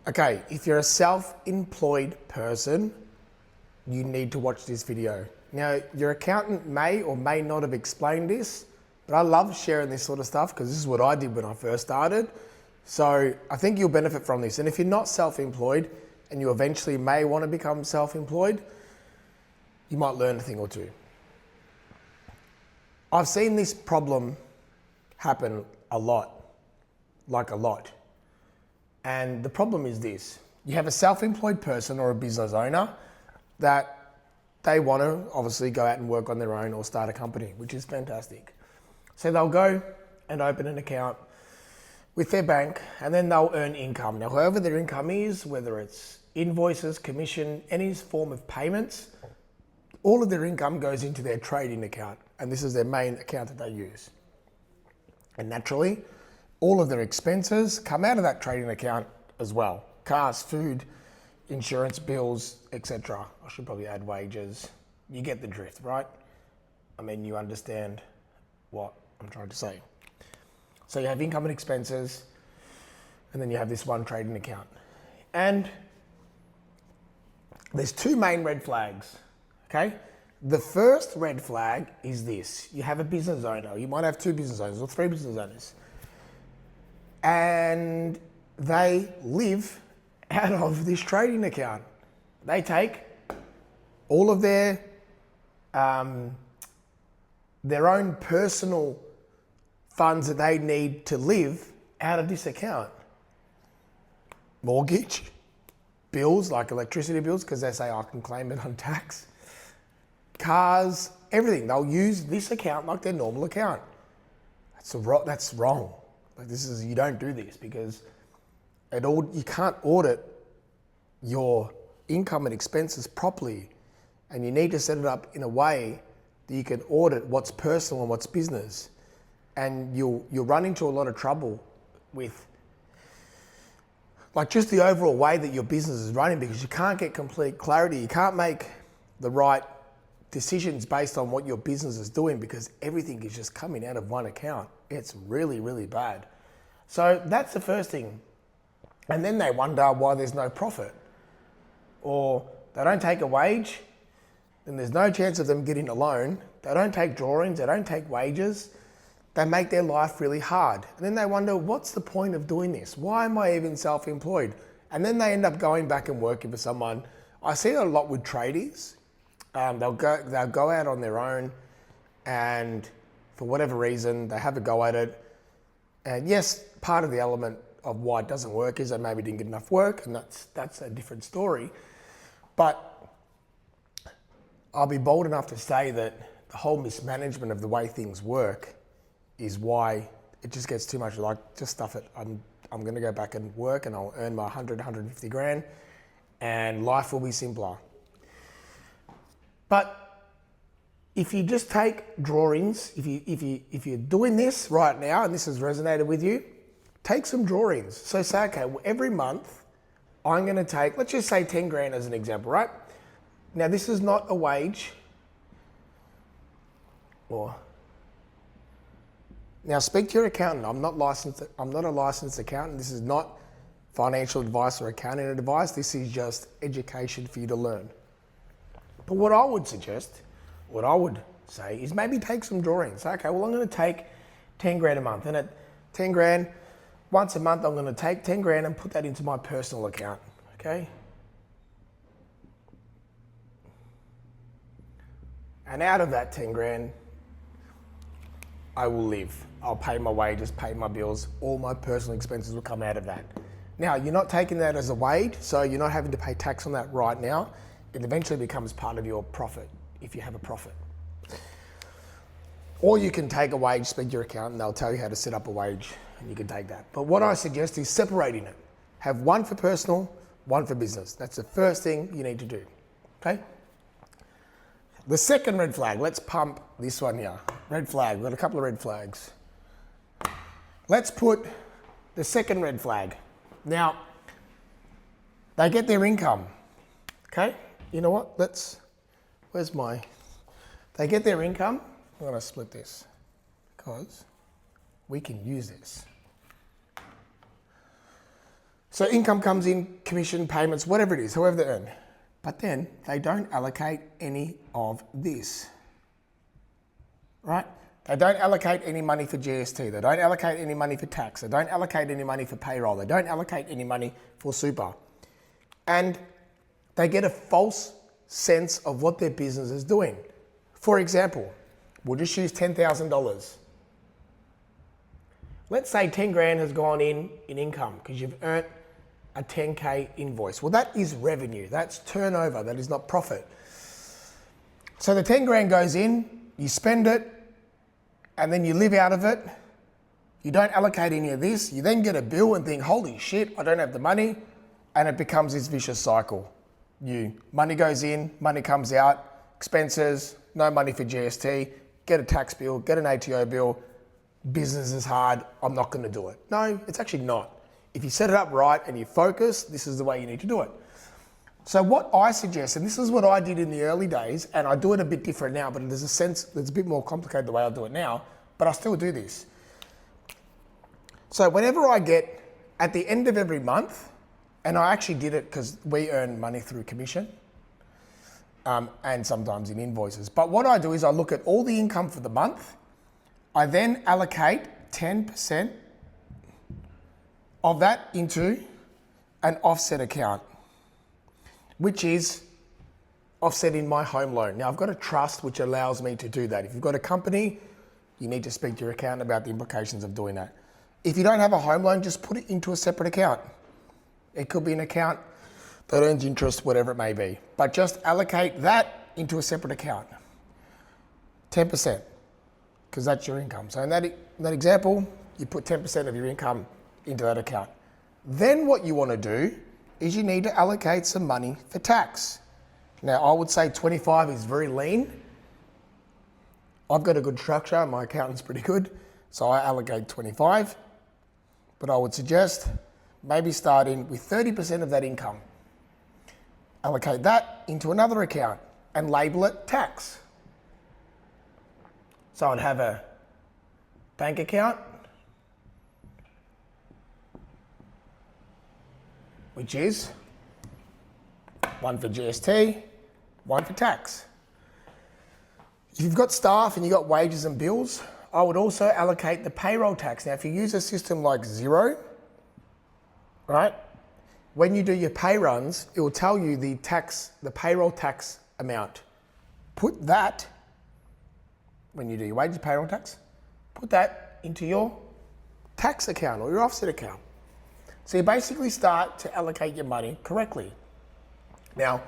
Okay, if you're a self-employed person, you need to watch this video. Now, your accountant may or may not have explained this, but I love sharing this sort of stuff because this is what I did when I first started. So I think you'll benefit from this. And if you're not self-employed and you eventually may want to become self-employed, you might learn a thing or two. I've seen this problem happen a lot, like a lot. And the problem is this: you have a self-employed person or a business owner that they want to obviously go out and work on their own or start a company, which is fantastic. So they'll go and open an account with their bank and then they'll earn income. Now, however their income is, whether it's invoices, commission, any form of payments, all of their income goes into their trading account. And this is their main account that they use. And naturally, all of their expenses come out of that trading account as well. Cars, food, insurance, bills, etc. I should probably add wages. You get the drift, right? I mean, you understand what I'm trying to say. So you have income and expenses, and then you have this one trading account. And there's two main red flags, okay? The first red flag is this: you have a business owner. You might have two business owners or three business owners, and they live out of this trading account. They take all of their own personal funds that they need to live out of this account. Mortgage, bills like electricity bills, because they say I can claim it on tax. Cars, everything. They'll use this account like their normal account. That's wrong. Like you don't do this because you can't audit your income and expenses properly, and you need to set it up in a way that you can audit what's personal and what's business. And you'll run into a lot of trouble with like just the overall way that your business is running, because you can't get complete clarity. You can't make the right decisions based on what your business is doing because everything is just coming out of one account. It's really, really bad. So that's the first thing. And then they wonder why there's no profit, or they don't take a wage, then there's no chance of them getting a loan. They don't take drawings, they don't take wages. They make their life really hard. And then they wonder, what's the point of doing this? Why am I even self-employed? And then they end up going back and working for someone. I see it a lot with tradies. They'll go out on their own, and for whatever reason, they have a go at it. And yes, part of the element of why it doesn't work is they maybe didn't get enough work, and that's a different story. But I'll be bold enough to say that the whole mismanagement of the way things work is why it just gets too much. Like, just stuff it. I'm going to go back and work, and I'll earn my 150 grand, and life will be simpler. But if you just take drawings, if you're doing this right now and this has resonated with you, take some drawings. So say, okay, well, every month I'm going to take, let's just say 10 grand as an example, right? Now this is not a wage, now speak to your accountant. I'm not a licensed accountant. This is not financial advice or accounting advice. This is just education for you to learn. But what I would say is maybe take some drawings. Okay, well, I'm going to take 10 grand a month, and at 10 grand, once a month, I'm going to take 10 grand and put that into my personal account, okay? And out of that 10 grand, I will live. I'll pay my wages, pay my bills, all my personal expenses will come out of that. Now, you're not taking that as a wage, so you're not having to pay tax on that right now. It eventually becomes part of your profit, if you have a profit. Or you can take a wage, speak to your accountant, and they'll tell you how to set up a wage, and you can take that. But what I suggest is separating it. Have one for personal, one for business. That's the first thing you need to do, okay? The second red flag, let's pump this one here. Red flag, we've got a couple of red flags. Let's put the second red flag. Now, they get their income, okay? You know what, they get their income. I'm gonna split this because we can use this. So income comes in, commission, payments, whatever it is, however they earn. But then they don't allocate any of this, right? They don't allocate any money for GST. They don't allocate any money for tax. They don't allocate any money for payroll. They don't allocate any money for super. And they get a false sense of what their business is doing. For example, we'll just use $10,000. Let's say 10 grand has gone in income because you've earned a 10K invoice. Well, that is revenue. That's turnover. That is not profit. So the 10 grand goes in, you spend it, and then you live out of it. You don't allocate any of this. You then get a bill and think, holy shit, I don't have the money. And it becomes this vicious cycle. Money goes in, money comes out, expenses, no money for GST, get a tax bill, get an ATO bill, business is hard, I'm not going to do it. No, it's actually not. If you set it up right and you focus, this is the way you need to do it. So what I suggest, and this is what I did in the early days, and I do it a bit different now, but there's a sense that's a bit more complicated the way I do it now, but I still do this. So whenever I get at the end of every month, and I actually did it because we earn money through commission and sometimes in invoices. But what I do is I look at all the income for the month. I then allocate 10% of that into an offset account, which is offsetting my home loan. Now I've got a trust which allows me to do that. If you've got a company, you need to speak to your accountant about the implications of doing that. If you don't have a home loan, just put it into a separate account. It could be an account that earns interest, whatever it may be. But just allocate that into a separate account. 10%, because that's your income. So in that example, you put 10% of your income into that account. Then what you want to do is you need to allocate some money for tax. Now I would say 25 is very lean. I've got a good structure, my accountant's pretty good, so I allocate 25. But I would suggest maybe starting with 30% of that income. Allocate that into another account and label it tax. So I'd have a bank account, which is one for GST, one for tax. If you've got staff and you've got wages and bills, I would also allocate the payroll tax. Now, if you use a system like Xero, right? When you do your pay runs, it will tell you the payroll tax amount. Put that, when you do your wages payroll tax, put that into your tax account or your offset account. So you basically start to allocate your money correctly. Now,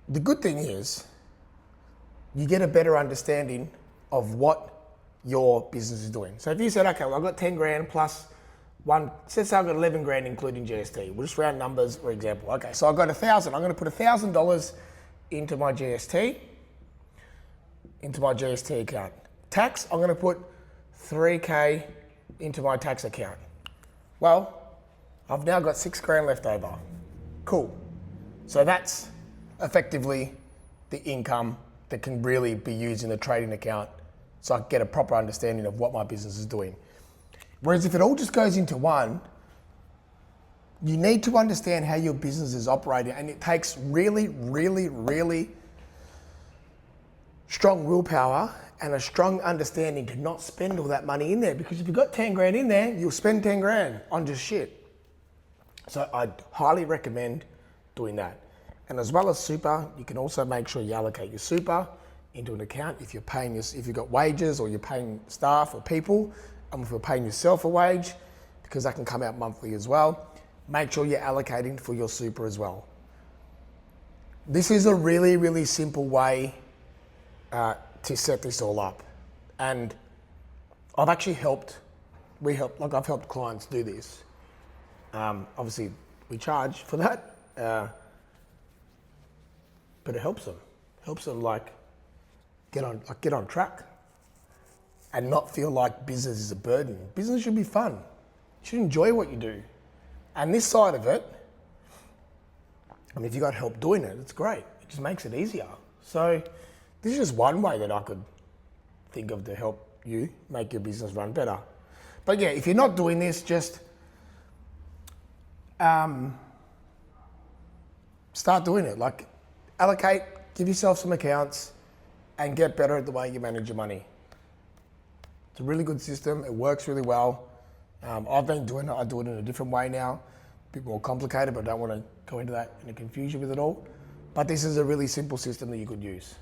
the good thing is you get a better understanding of what your business is doing. So if you said, okay, well, I've got 10 grand plus one, say I've got 11 grand including GST. We'll just round numbers for example. Okay, so I've got 1,000. I'm going to put $1,000 into my GST account. Tax, I'm going to put 3K into my tax account. Well, I've now got 6 grand left over. Cool. So that's effectively the income that can really be used in a trading account so I can get a proper understanding of what my business is doing. Whereas if it all just goes into one, you need to understand how your business is operating, and it takes really, really, really strong willpower and a strong understanding to not spend all that money in there, because if you've got 10 grand in there, you'll spend 10 grand on just shit. So I'd highly recommend doing that. And as well as super, you can also make sure you allocate your super into an account if you're paying if you've got wages or you're paying staff or people, and if you're paying yourself a wage, because that can come out monthly as well. Make sure you're allocating for your super as well. This is a really, really simple way to set this all up. And I've actually I've helped clients do this. Obviously we charge for that, but it helps them like get on track and not feel like business is a burden. Business should be fun. You should enjoy what you do. And this side of it, I mean, if you got help doing it, it's great. It just makes it easier. So this is just one way that I could think of to help you make your business run better. But yeah, if you're not doing this, just Start doing it. Like, allocate, give yourself some accounts, and get better at the way you manage your money. It's a really good system. It works really well. I've been doing it. I do it in a different way now. A bit more complicated, but I don't want to go into that and confuse you with it all. But this is a really simple system that you could use.